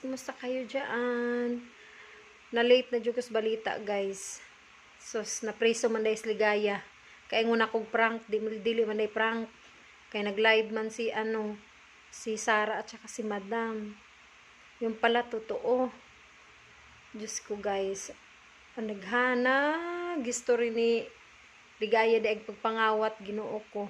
kumusta kayo dyan? Na-late na dyan kas balita, guys. Sos, napreso man dahil ligaya. Kaya nguna kong prank, dili man dahil prank. Kaya nag-live man si Sarah at saka si Madam. Yung pala, totoo. Diyos ko, guys. Panaghana, history ni ligaya daig pagpangawat, ginoo ko.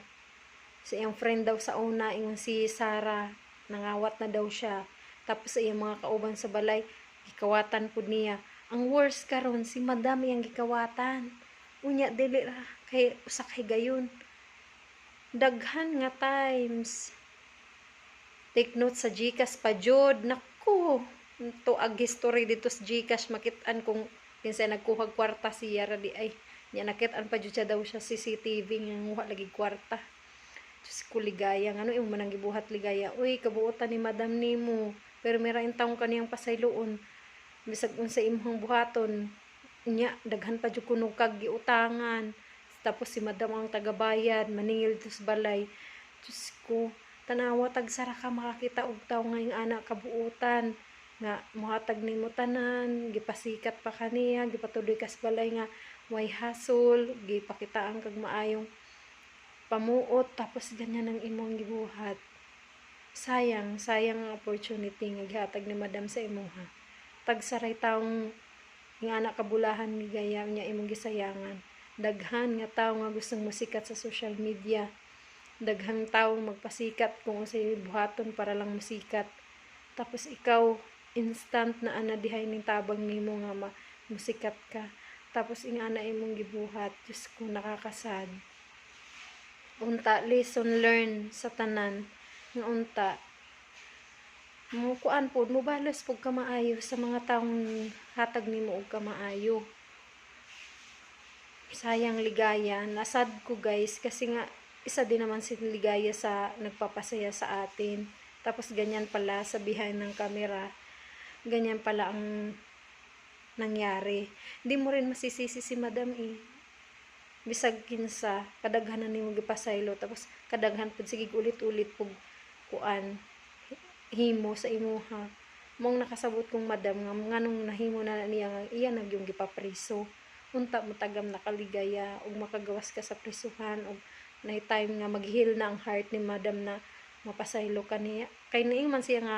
Sa iyang friend daw sa una, yung si Sarah, nangawat na daw siya. Tapos sa iyang mga kauban sa balay, gikawatan po niya. Ang worst karon si Madam yang gikawatan. Unya dili ra kay usa kay gayon. Daghan nga times. Take note sa GCash pa jud. Naku, to ag history dito sa GCash makit-an kung kinsa nagkuhag kwarta siya ra di ay. Nya nakit-an pa jud siya daw siya CCTV nga nguha lagi kwarta. Diyos ko, ligaya. Ano yung manang gibuhat ligaya? Uy, kabuotan ni Madam nimo. Pero mira yung taong kaniyang pasayloon. Bisag unsa imong buhaton. Nya, daghan pa dyan kuno kag giutangan. Tapos si Madam ang tagabayad. Maningil tos balay. Diyos ko, tanawa tagsara ka makakita og taong ngayong anak kabuotan. Nga, muhatag nimo tanan. Gipasikat pa kaniya. Gipatuloy kas balay nga. Way hasol. Gipakitaan kag maayong pamuot, tapos ganyan ang imong gibuhat. Sayang ang opportunity nga gihatag ni Madam sa imuha. Tagsaray taong nga anak kabulahan ni gaya niya imong gisayangan. Daghan nga tawo nga gustong musikat sa social media. Daghang taong magpasikat kung unsay buhaton para lang musikat. Tapos ikaw instant na ana dihay ning tabang nimo nga musikat ka. Tapos ingana imong gibuhat. Diyos ko, nakakasad. Unta, lesson learn sa tanan nga unta mo kuan pod mo balos pug kamaayo sa mga taong hatag nimo og kamaayo. Sayang ligaya, nasad ko guys kasi nga isa din naman si ligaya sa nagpapasaya sa atin. Tapos ganyan pala sa behind ng camera, ganyan pala ang nangyari. Hindi mo rin masisisi si Madam bisag kinsa kadaghanan nimo gipasaylo tapos kadaghan pud sige ulit-ulit pug kuan himo sa imuha mong nakasabot kong Madam nga nganong nahimo na niya nga iya nagyong gipapriso unta mo tagam nakaligaya ug makagawas ka sa prisuhan ug nay time nga mag-heal na ang heart ni Madam na mapasaylo kaniya kay niing man siya nga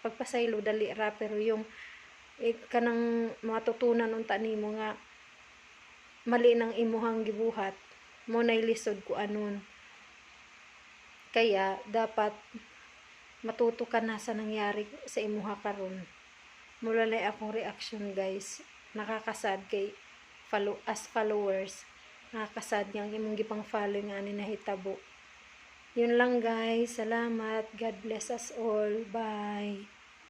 pagpasaylo dali ra pero yung kanang matutunan unta nimo nga mali ng imuhang gibuhat mo nay lisod ko anon kaya dapat matuto ka na sa nangyari sa imuha karon. Mulalay akong reaction guys, nakakasad kay as followers, nakakasad yang imong gipang follow nga ani nahitabo. Yun lang guys, salamat, God bless us all, bye.